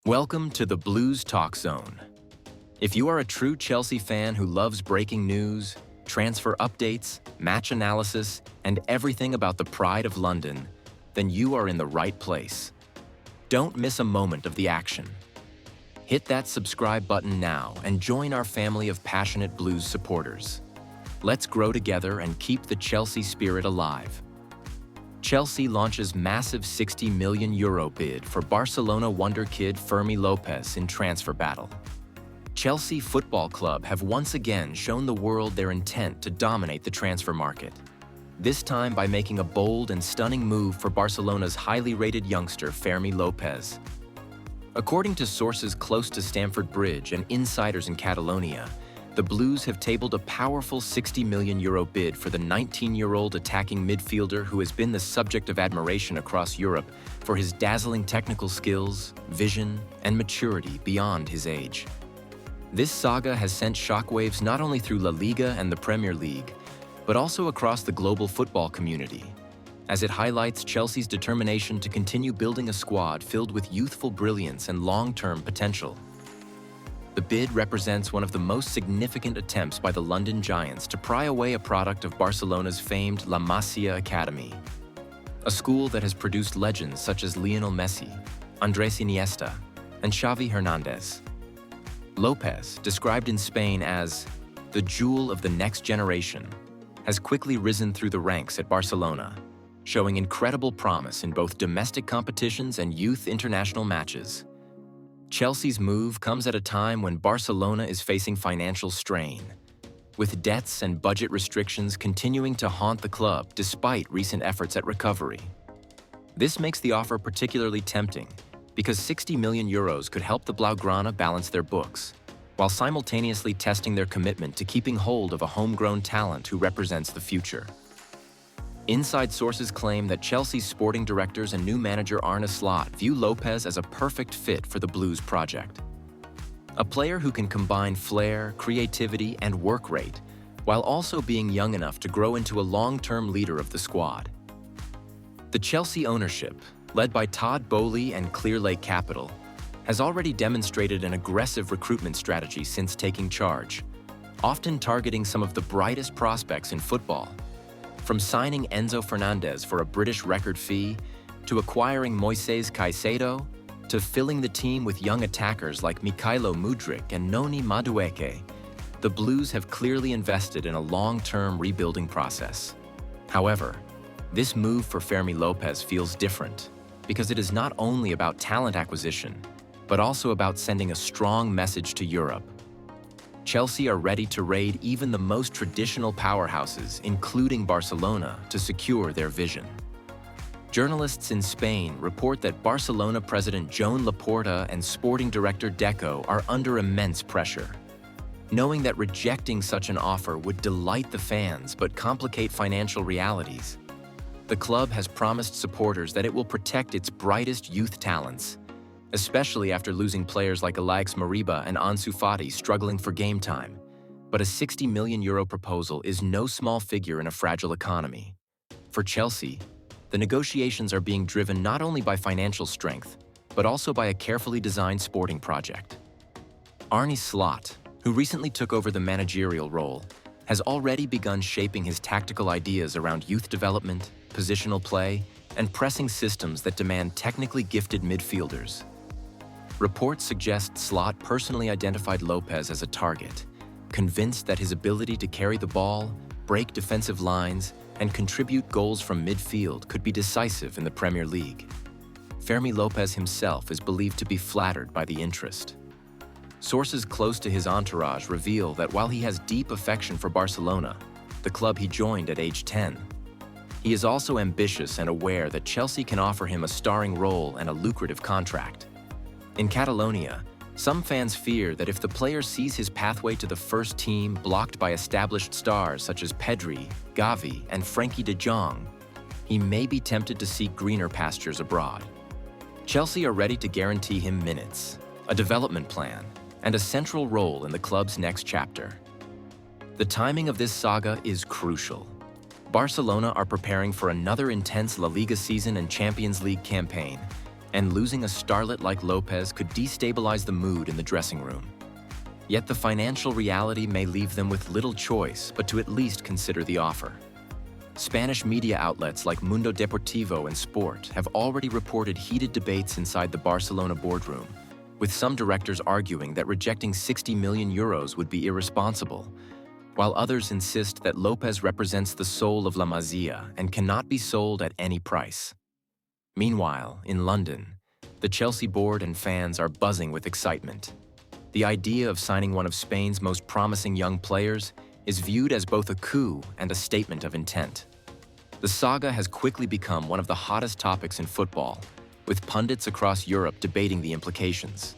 Welcome to the Blues Talk Zone. If you are a true Chelsea fan who loves breaking news, transfer updates, match analysis, and everything about the pride of London, then you are in the right place. Don't miss a moment of the action. Hit that subscribe button now and join our family of passionate Blues supporters. Let's grow together and keep the Chelsea spirit alive. Chelsea launches massive €60 million bid for Barcelona Wonderkid Fermi López in transfer battle. Chelsea Football Club have once again shown the world their intent to dominate the transfer market, this time by making a bold and stunning move for Barcelona's highly rated youngster Fermi López. According to sources close to Stamford Bridge and insiders in Catalonia, the Blues have tabled a powerful €60 million bid for the 19-year-old attacking midfielder who has been the subject of admiration across Europe for his dazzling technical skills, vision, and maturity beyond his age. This saga has sent shockwaves not only through La Liga and the Premier League, but also across the global football community, as it highlights Chelsea's determination to continue building a squad filled with youthful brilliance and long-term potential. The bid represents one of the most significant attempts by the London Giants to pry away a product of Barcelona's famed La Masia Academy, a school that has produced legends such as Lionel Messi, Andrés Iniesta, and Xavi Hernandez. López, described in Spain as the jewel of the next generation, has quickly risen through the ranks at Barcelona, showing incredible promise in both domestic competitions and youth international matches. Chelsea's move comes at a time when Barcelona is facing financial strain, with debts and budget restrictions continuing to haunt the club despite recent efforts at recovery. This makes the offer particularly tempting because €60 million could help the Blaugrana balance their books, while simultaneously testing their commitment to keeping hold of a homegrown talent who represents the future. Inside sources claim that Chelsea's sporting directors and new manager Arne Slot view López as a perfect fit for the Blues project. A player who can combine flair, creativity, and work rate, while also being young enough to grow into a long-term leader of the squad. The Chelsea ownership, led by Todd Boehly and Clearlake Capital, has already demonstrated an aggressive recruitment strategy since taking charge, often targeting some of the brightest prospects in football. From signing Enzo Fernandez for a British record fee, to acquiring Moises Caicedo, to filling the team with young attackers like Mykhailo Mudryk and Noni Madueke, the Blues have clearly invested in a long-term rebuilding process. However, this move for Fermi López feels different because it is not only about talent acquisition, but also about sending a strong message to Europe. Chelsea are ready to raid even the most traditional powerhouses, including Barcelona, to secure their vision. Journalists in Spain report that Barcelona president Joan Laporta and sporting director Deco are under immense pressure. Knowing that rejecting such an offer would delight the fans but complicate financial realities, the club has promised supporters that it will protect its brightest youth talents, especially after losing players like Alex Mariba and Ansu Fati struggling for game time. But a €60 million proposal is no small figure in a fragile economy. For Chelsea, the negotiations are being driven not only by financial strength, but also by a carefully designed sporting project. Arne Slot, who recently took over the managerial role, has already begun shaping his tactical ideas around youth development, positional play, and pressing systems that demand technically gifted midfielders. Reports suggest Slot personally identified López as a target, convinced that his ability to carry the ball, break defensive lines, and contribute goals from midfield could be decisive in the Premier League. Fermi López himself is believed to be flattered by the interest. Sources close to his entourage reveal that while he has deep affection for Barcelona, the club he joined at age 10, he is also ambitious and aware that Chelsea can offer him a starring role and a lucrative contract. In Catalonia, some fans fear that if the player sees his pathway to the first team blocked by established stars such as Pedri, Gavi, and Frenkie de Jong, he may be tempted to seek greener pastures abroad. Chelsea are ready to guarantee him minutes, a development plan, and a central role in the club's next chapter. The timing of this saga is crucial. Barcelona are preparing for another intense La Liga season and Champions League campaign, and losing a starlet like López could destabilize the mood in the dressing room. Yet the financial reality may leave them with little choice but to at least consider the offer. Spanish media outlets like Mundo Deportivo and Sport have already reported heated debates inside the Barcelona boardroom, with some directors arguing that rejecting 60 million euros would be irresponsible, while others insist that López represents the soul of La Masia and cannot be sold at any price. Meanwhile, in London, the Chelsea board and fans are buzzing with excitement. The idea of signing one of Spain's most promising young players is viewed as both a coup and a statement of intent. The saga has quickly become one of the hottest topics in football, with pundits across Europe debating the implications.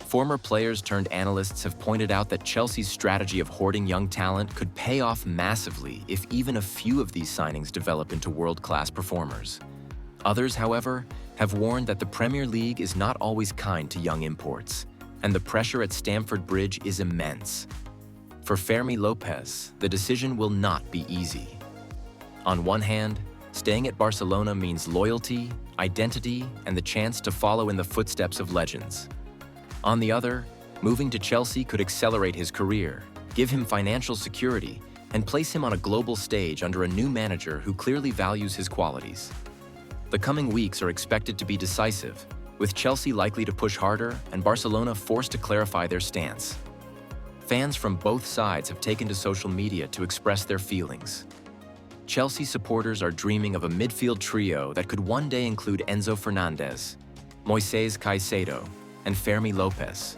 Former players turned analysts have pointed out that Chelsea's strategy of hoarding young talent could pay off massively if even a few of these signings develop into world-class performers. Others, however, have warned that the Premier League is not always kind to young imports, and the pressure at Stamford Bridge is immense. For Fermi López, the decision will not be easy. On one hand, staying at Barcelona means loyalty, identity, and the chance to follow in the footsteps of legends. On the other, moving to Chelsea could accelerate his career, give him financial security, and place him on a global stage under a new manager who clearly values his qualities. The coming weeks are expected to be decisive, with Chelsea likely to push harder and Barcelona forced to clarify their stance. Fans from both sides have taken to social media to express their feelings. Chelsea supporters are dreaming of a midfield trio that could one day include Enzo Fernandez, Moisés Caicedo, and Fermi López,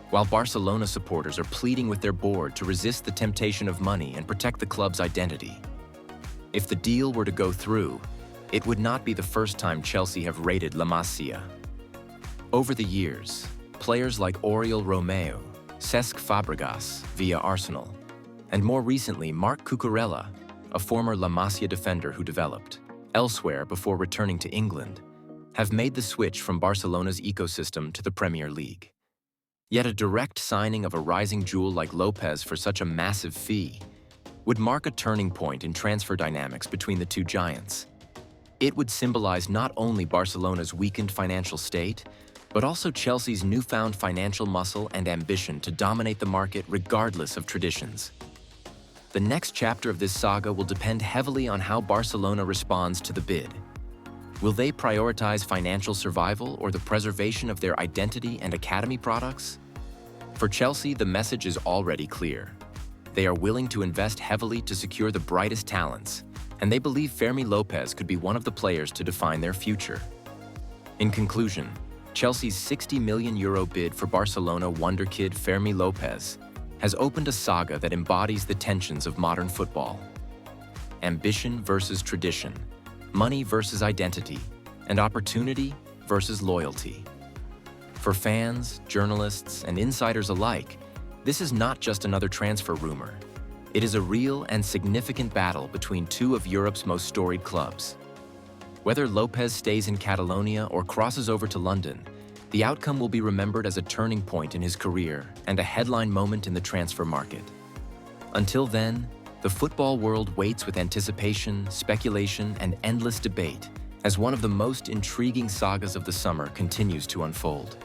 while Barcelona supporters are pleading with their board to resist the temptation of money and protect the club's identity. If the deal were to go through, it would not be the first time Chelsea have raided La Masia. Over the years, players like Oriol Romeu, Cesc Fabregas via Arsenal, and more recently Marc Cucurella, a former La Masia defender who developed elsewhere before returning to England, have made the switch from Barcelona's ecosystem to the Premier League. Yet a direct signing of a rising jewel like López for such a massive fee would mark a turning point in transfer dynamics between the two giants. It would symbolize not only Barcelona's weakened financial state, but also Chelsea's newfound financial muscle and ambition to dominate the market regardless of traditions. The next chapter of this saga will depend heavily on how Barcelona responds to the bid. Will they prioritize financial survival or the preservation of their identity and academy products? For Chelsea, the message is already clear. They are willing to invest heavily to secure the brightest talents, and they believe Fermi López could be one of the players to define their future. In conclusion, Chelsea's €60 million bid for Barcelona Wonderkid Fermi López has opened a saga that embodies the tensions of modern football. Ambition versus tradition, money versus identity, and opportunity versus loyalty. For fans, journalists, and insiders alike, this is not just another transfer rumor. It is a real and significant battle between two of Europe's most storied clubs. Whether López stays in Catalonia or crosses over to London, the outcome will be remembered as a turning point in his career and a headline moment in the transfer market. Until then, the football world waits with anticipation, speculation, and endless debate as one of the most intriguing sagas of the summer continues to unfold.